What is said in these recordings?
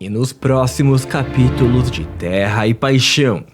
E nos próximos capítulos de Terra e Paixão,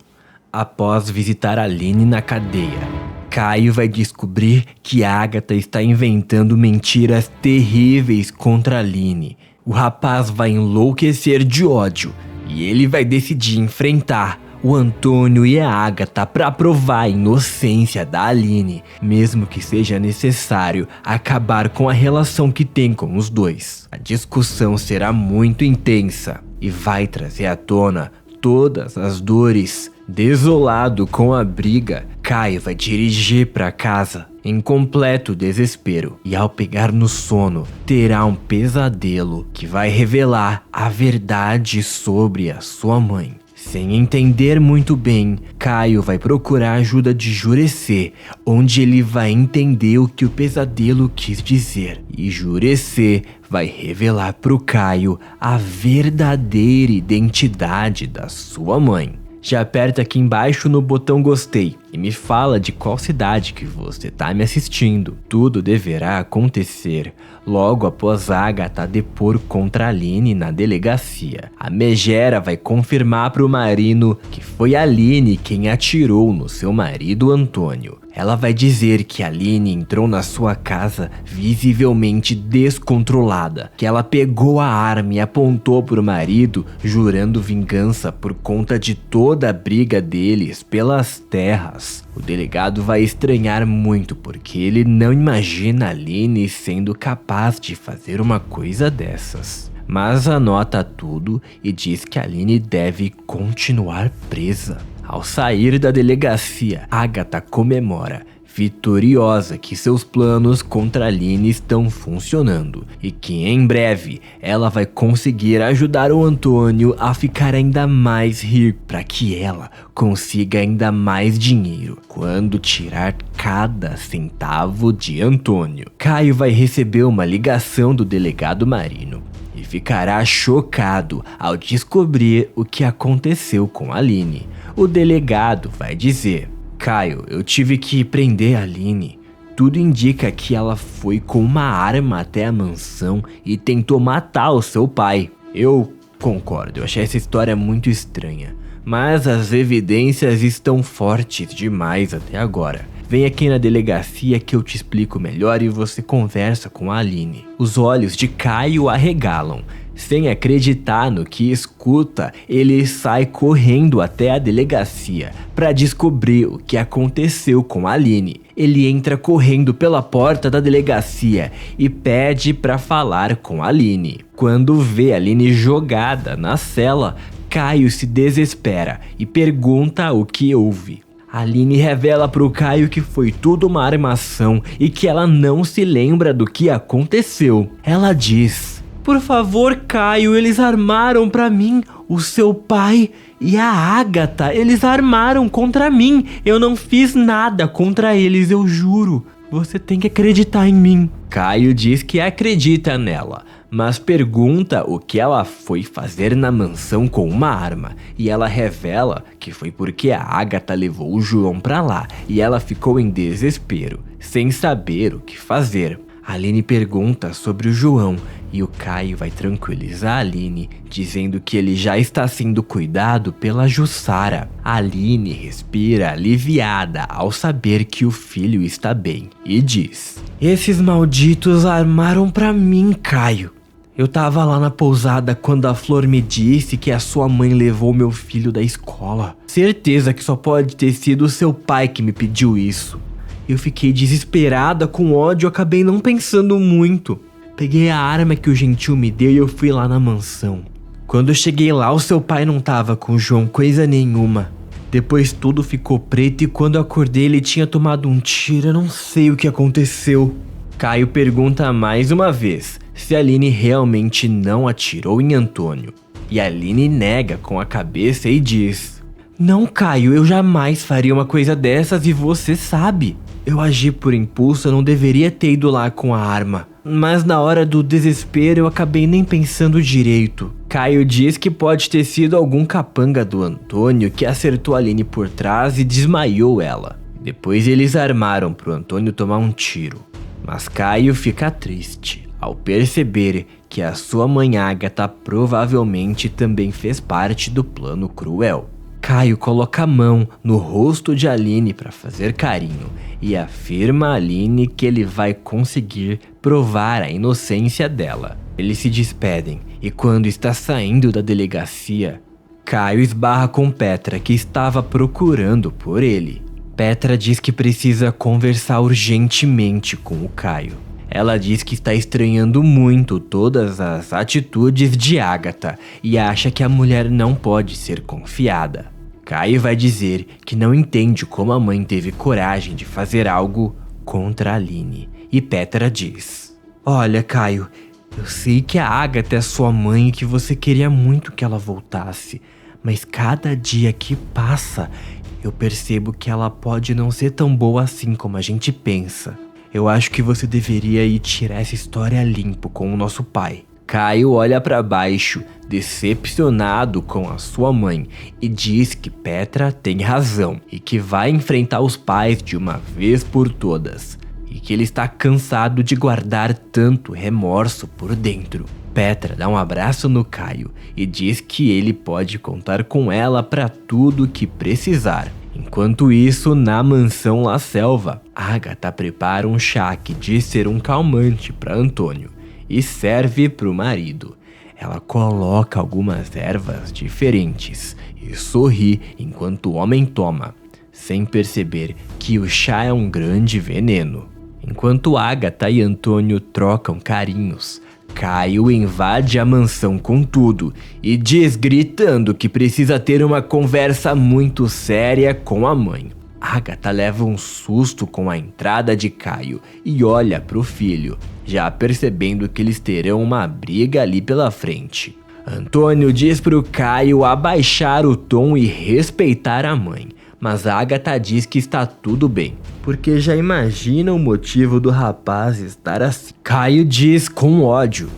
após visitar Aline na cadeia, Caio vai descobrir que Agatha está inventando mentiras terríveis contra Aline. O rapaz vai enlouquecer de ódio e ele vai decidir enfrentar o Antônio e a Agatha para provar a inocência da Aline, mesmo que seja necessário acabar com a relação que tem com os dois. A discussão será muito intensa e vai trazer à tona todas as dores. Desolado com a briga, Caio vai dirigir para casa em completo desespero e ao pegar no sono, terá um pesadelo que vai revelar a verdade sobre a sua mãe. Sem entender muito bem, Caio vai procurar a ajuda de Jurecê, onde ele vai entender o que o pesadelo quis dizer. E Jurecê vai revelar pro Caio a verdadeira identidade da sua mãe. Já aperta aqui embaixo no botão gostei e me fala de qual cidade que você tá me assistindo. Tudo deverá acontecer logo após Agatha depor contra Aline na delegacia. A megera vai confirmar pro Marino que foi Aline quem atirou no seu marido Antônio. Ela vai dizer que Aline entrou na sua casa visivelmente descontrolada, que ela pegou a arma e apontou pro marido, jurando vingança por conta de toda a briga deles pelas terras. O delegado vai estranhar muito porque ele não imagina Aline sendo capaz de fazer uma coisa dessas. Mas anota tudo e diz que Aline deve continuar presa. Ao sair da delegacia, Agatha comemora, vitoriosa, que seus planos contra Aline estão funcionando e que em breve ela vai conseguir ajudar o Antônio a ficar ainda mais rico para que ela consiga ainda mais dinheiro quando tirar cada centavo de Antônio. Caio vai receber uma ligação do delegado Marino e ficará chocado ao descobrir o que aconteceu com Aline. O delegado vai dizer: Caio, eu tive que prender a Aline. Tudo indica que ela foi com uma arma até a mansão e tentou matar o seu pai. Eu concordo, eu achei essa história muito estranha, mas as evidências estão fortes demais até agora. Vem aqui na delegacia que eu te explico melhor e você conversa com a Aline. Os olhos de Caio arregalam. Sem acreditar no que escuta, ele sai correndo até a delegacia para descobrir o que aconteceu com a Aline. Ele entra correndo pela porta da delegacia e pede para falar com a Aline. Quando vê a Aline jogada na cela, Caio se desespera e pergunta o que houve. A Aline revela pro Caio que foi tudo uma armação e que ela não se lembra do que aconteceu. Ela diz: por favor, Caio, eles armaram pra mim. O seu pai e a Agatha, eles armaram contra mim. Eu não fiz nada contra eles, eu juro. Você tem que acreditar em mim. Caio diz que acredita nela, mas pergunta o que ela foi fazer na mansão com uma arma. E ela revela que foi porque a Agatha levou o João pra lá e ela ficou em desespero, sem saber o que fazer. A Aline pergunta sobre o João e o Caio vai tranquilizar a Aline, dizendo que ele já está sendo cuidado pela Jussara. A Aline respira aliviada ao saber que o filho está bem e diz: esses malditos armaram pra mim, Caio. Eu tava lá na pousada quando a Flor me disse que a sua mãe levou meu filho da escola. Certeza que só pode ter sido o seu pai que me pediu isso. Eu fiquei desesperada, com ódio, acabei não pensando muito. Peguei a arma que o Gentil me deu e eu fui lá na mansão. Quando eu cheguei lá, o seu pai não tava com o João coisa nenhuma. Depois tudo ficou preto e quando eu acordei ele tinha tomado um tiro, eu não sei o que aconteceu. Caio pergunta mais uma vez se a Aline realmente não atirou em Antônio. E a Aline nega com a cabeça e diz: não, Caio, eu jamais faria uma coisa dessas e você sabe. Eu agi por impulso, eu não deveria ter ido lá com a arma. Mas na hora do desespero eu acabei nem pensando direito. Caio diz que pode ter sido algum capanga do Antônio que acertou a Aline por trás e desmaiou ela. Depois eles armaram pro Antônio tomar um tiro. Mas Caio fica triste ao perceber que a sua mãe Agatha provavelmente também fez parte do plano cruel. Caio coloca a mão no rosto de Aline para fazer carinho e afirma a Aline que ele vai conseguir provar a inocência dela. Eles se despedem e quando está saindo da delegacia, Caio esbarra com Petra, que estava procurando por ele. Petra diz que precisa conversar urgentemente com o Caio. Ela diz que está estranhando muito todas as atitudes de Agatha e acha que a mulher não pode ser confiada. Caio vai dizer que não entende como a mãe teve coragem de fazer algo contra a Aline. E Petra diz: olha, Caio, eu sei que a Agatha é sua mãe e que você queria muito que ela voltasse, mas cada dia que passa, eu percebo que ela pode não ser tão boa assim como a gente pensa. Eu acho que você deveria ir tirar essa história limpo com o nosso pai. Caio olha para baixo, decepcionado com a sua mãe, e diz que Petra tem razão e que vai enfrentar os pais de uma vez por todas, e que ele está cansado de guardar tanto remorso por dentro. Petra dá um abraço no Caio e diz que ele pode contar com ela para tudo que precisar. Enquanto isso, na mansão La Selva, Agatha prepara um chá que diz ser um calmante para Antônio e serve para o marido. Ela coloca algumas ervas diferentes e sorri enquanto o homem toma, sem perceber que o chá é um grande veneno. Enquanto Agatha e Antônio trocam carinhos, Caio invade a mansão com tudo e diz gritando que precisa ter uma conversa muito séria com a mãe. Agatha leva um susto com a entrada de Caio e olha pro filho, já percebendo que eles terão uma briga ali pela frente. Antônio diz pro Caio abaixar o tom e respeitar a mãe, mas Agatha diz que está tudo bem, porque já imagina o motivo do rapaz estar assim. Caio diz com ódio: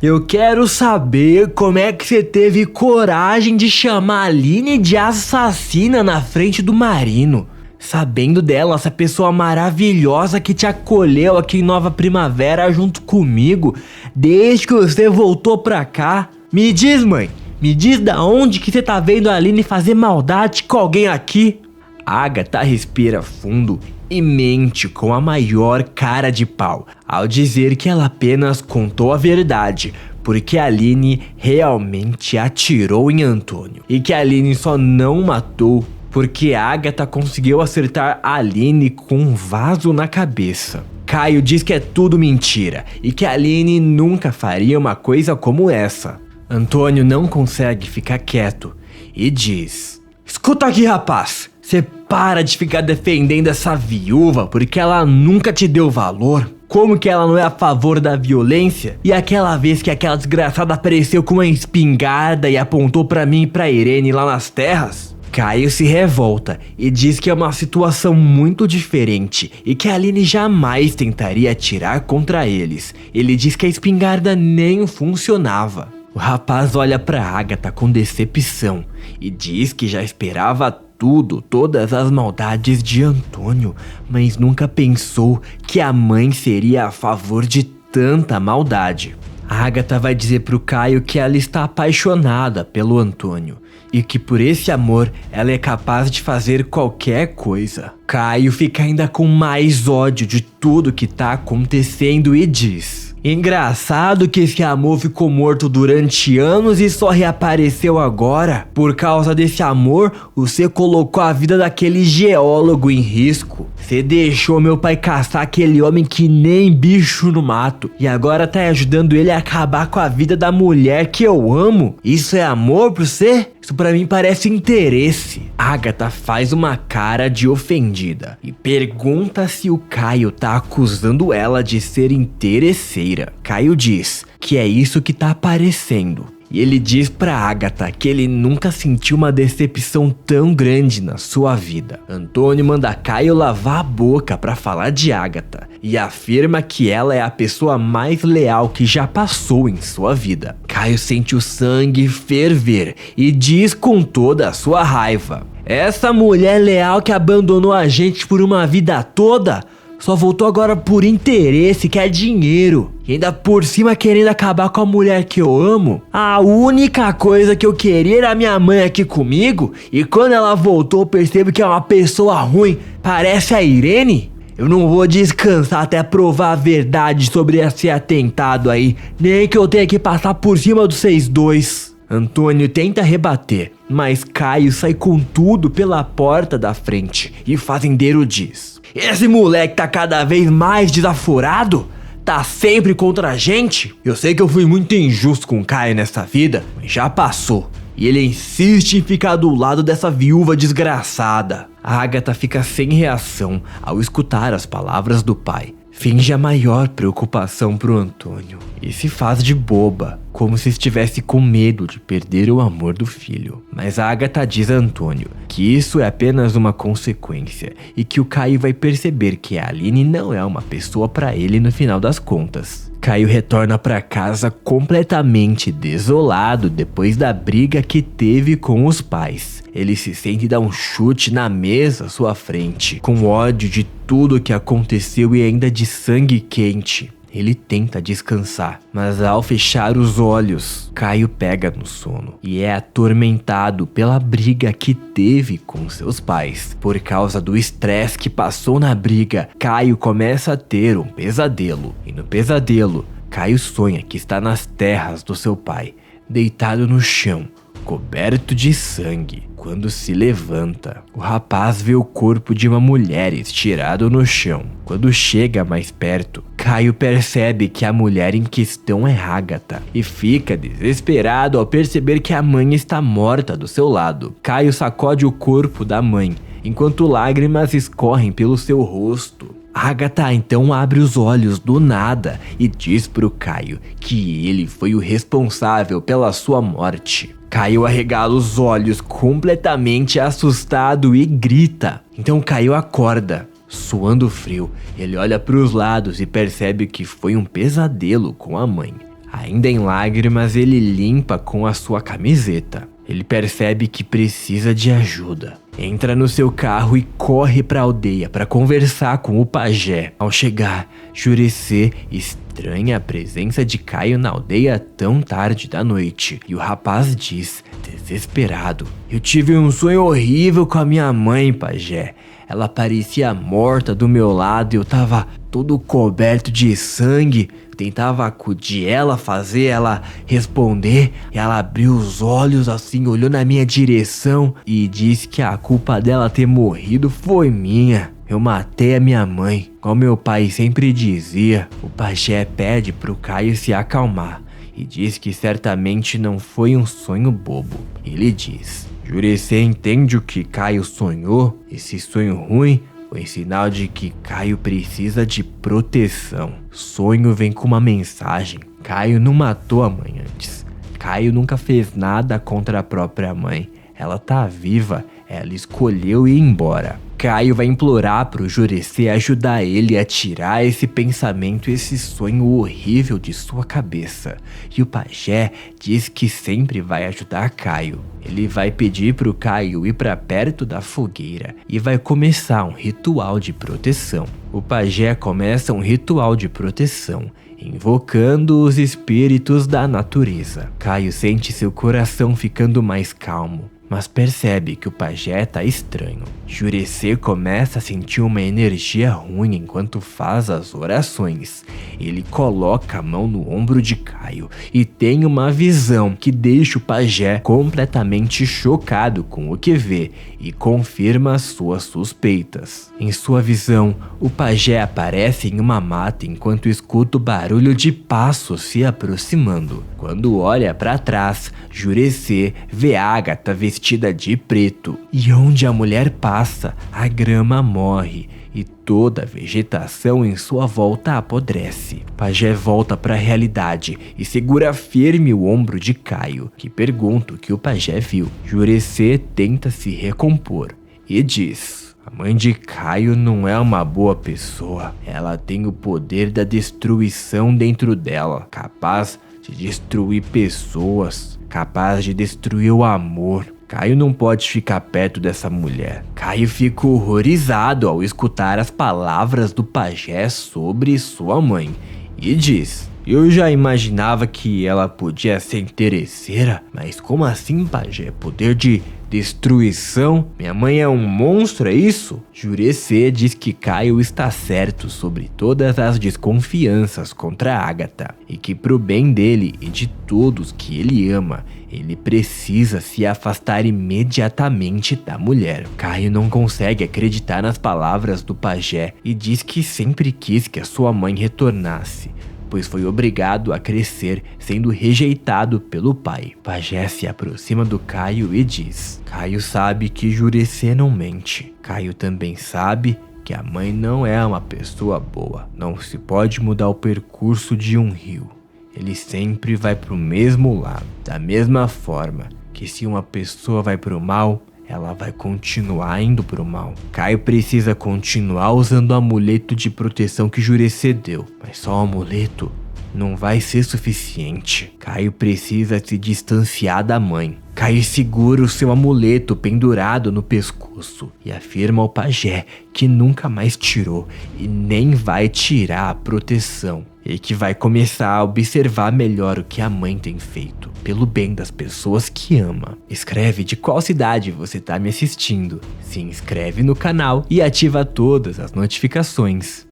eu quero saber como é que você teve coragem de chamar a Aline de assassina na frente do Marino, sabendo dela, essa pessoa maravilhosa que te acolheu aqui em Nova Primavera junto comigo, desde que você voltou pra cá. Me diz, mãe, me diz da onde que você tá vendo a Aline fazer maldade com alguém aqui? Agatha respira fundo e mente com a maior cara de pau ao dizer que ela apenas contou a verdade, porque a Aline realmente atirou em Antônio e que a Aline só não matou porque a Agatha conseguiu acertar a Aline com um vaso na cabeça. Caio diz que é tudo mentira e que a Aline nunca faria uma coisa como essa. Antônio não consegue ficar quieto e diz: escuta aqui, rapaz, você para de ficar defendendo essa viúva porque ela nunca te deu valor. Como que ela não é a favor da violência? E aquela vez que aquela desgraçada apareceu com uma espingarda e apontou pra mim e pra Irene lá nas terras? Caio se revolta e diz que é uma situação muito diferente e que a Aline jamais tentaria atirar contra eles. Ele diz que a espingarda nem funcionava. O rapaz olha pra Agatha com decepção e diz que já esperava todas as maldades de Antônio, mas nunca pensou que a mãe seria a favor de tanta maldade. A Agatha vai dizer pro Caio que ela está apaixonada pelo Antônio e que por esse amor ela é capaz de fazer qualquer coisa. Caio fica ainda com mais ódio de tudo que tá acontecendo e diz: engraçado que esse amor ficou morto durante anos e só reapareceu agora. Por causa desse amor, você colocou a vida daquele geólogo em risco. Você deixou meu pai caçar aquele homem que nem bicho no mato e agora tá ajudando ele a acabar com a vida da mulher que eu amo. Isso é amor pra você? Isso pra mim parece interesse. Agatha faz uma cara de ofendida e pergunta se o Caio tá acusando ela de ser interesseira. Caio diz que é isso que tá aparecendo. E ele diz pra Agatha que ele nunca sentiu uma decepção tão grande na sua vida. Antônio manda Caio lavar a boca pra falar de Agatha e afirma que ela é a pessoa mais leal que já passou em sua vida. Caio sente o sangue ferver e diz com toda a sua raiva: essa mulher leal que abandonou a gente por uma vida toda? Só voltou agora por interesse, quer dinheiro. E ainda por cima querendo acabar com a mulher que eu amo. A única coisa que eu queria era minha mãe aqui comigo. E quando ela voltou eu percebo que é uma pessoa ruim. Parece a Irene. Eu não vou descansar até provar a verdade sobre esse atentado aí. Nem que eu tenha que passar por cima dos vocês dois. Antônio tenta rebater, mas Caio sai com tudo pela porta da frente. E o fazendeiro diz: esse moleque tá cada vez mais desaforado? Tá sempre contra a gente? Eu sei que eu fui muito injusto com o Caio nessa vida, mas já passou. E ele insiste em ficar do lado dessa viúva desgraçada. A Agatha fica sem reação ao escutar as palavras do pai. Finge a maior preocupação pro Antônio e se faz de boba, como se estivesse com medo de perder o amor do filho. Mas a Agatha diz a Antônio que isso é apenas uma consequência e que o Caio vai perceber que a Aline não é uma pessoa pra ele no final das contas. Caio retorna pra casa completamente desolado depois da briga que teve com os pais. Ele se sente e dá um chute na mesa à sua frente, com ódio de tudo que aconteceu e ainda de sangue quente. Ele tenta descansar, mas ao fechar os olhos, Caio pega no sono e é atormentado pela briga que teve com seus pais. Por causa do estresse que passou na briga, Caio começa a ter um pesadelo. E no pesadelo, Caio sonha que está nas terras do seu pai, deitado no chão, coberto de sangue. Quando se levanta, o rapaz vê o corpo de uma mulher estirado no chão. Quando chega mais perto, Caio percebe que a mulher em questão é Agatha e fica desesperado ao perceber que a mãe está morta do seu lado. Caio sacode o corpo da mãe, enquanto lágrimas escorrem pelo seu rosto. Agatha então abre os olhos do nada e diz pro Caio que ele foi o responsável pela sua morte. Caio arregala os olhos completamente assustado e grita. Então Caio acorda, suando frio. Ele olha para os lados e percebe que foi um pesadelo com a mãe. Ainda em lágrimas, ele limpa com a sua camiseta. Ele percebe que precisa de ajuda. Entra no seu carro e corre para a aldeia para conversar com o pajé. Ao chegar, Jurecê estranha a presença de Caio na aldeia tão tarde da noite. E o rapaz diz, desesperado: eu tive um sonho horrível com a minha mãe, pajé. Ela parecia morta do meu lado e eu tava todo coberto de sangue. Tentava acudir ela, fazer ela responder. E ela abriu os olhos assim, olhou na minha direção e disse que a culpa dela ter morrido foi minha. Eu matei a minha mãe, como meu pai sempre dizia. O pajé pede pro Caio se acalmar e diz que certamente não foi um sonho bobo. Ele diz: Jurecê entende o que Caio sonhou? Esse sonho ruim foi sinal de que Caio precisa de proteção. Sonho vem com uma mensagem. Caio não matou a mãe antes. Caio nunca fez nada contra a própria mãe. Ela tá viva, ela escolheu ir embora. Caio vai implorar pro Jurecê ajudar ele a tirar esse pensamento, esse sonho horrível de sua cabeça. E o pajé diz que sempre vai ajudar Caio. Ele vai pedir pro Caio ir para perto da fogueira e vai começar um ritual de proteção. O pajé começa um ritual de proteção, invocando os espíritos da natureza. Caio sente seu coração ficando mais calmo, mas percebe que o pajé tá estranho. Jurecê começa a sentir uma energia ruim enquanto faz as orações. Ele coloca a mão no ombro de Caio e tem uma visão que deixa o pajé completamente chocado com o que vê e confirma suas suspeitas. Em sua visão, o pajé aparece em uma mata enquanto escuta o barulho de passos se aproximando. Quando olha para trás, Jurecê vê Agatha vestida de preto, e onde a mulher passa, a grama morre e toda a vegetação em sua volta apodrece. Pajé volta para a realidade e segura firme o ombro de Caio, que pergunta o que o pajé viu. Jurecê tenta se recompor e diz: a mãe de Caio não é uma boa pessoa. Ela tem o poder da destruição dentro dela, capaz de destruir pessoas, capaz de destruir o amor. Caio não pode ficar perto dessa mulher. Caio fica horrorizado ao escutar as palavras do pajé sobre sua mãe e diz: eu já imaginava que ela podia ser interesseira, mas como assim, pajé? Poder de destruição? Minha mãe é um monstro, é isso? Jurecê diz que Caio está certo sobre todas as desconfianças contra Agatha e que pro bem dele e de todos que ele ama, ele precisa se afastar imediatamente da mulher. Caio não consegue acreditar nas palavras do pajé e diz que sempre quis que a sua mãe retornasse, pois foi obrigado a crescer sendo rejeitado pelo pai. Pajé se aproxima do Caio e diz: Caio sabe que Jurecê não mente. Caio também sabe que a mãe não é uma pessoa boa. Não se pode mudar o percurso de um rio. Ele sempre vai pro mesmo lado. Da mesma forma que se uma pessoa vai pro mal, ela vai continuar indo pro mal. Caio precisa continuar usando o amuleto de proteção que Jurecê deu, mas só o amuleto não vai ser suficiente. Caio precisa se distanciar da mãe. Caio segura o seu amuleto pendurado no pescoço e afirma ao pajé que nunca mais tirou e nem vai tirar a proteção, e que vai começar a observar melhor o que a mãe tem feito, pelo bem das pessoas que ama. Escreve de qual cidade você está me assistindo, se inscreve no canal e ativa todas as notificações.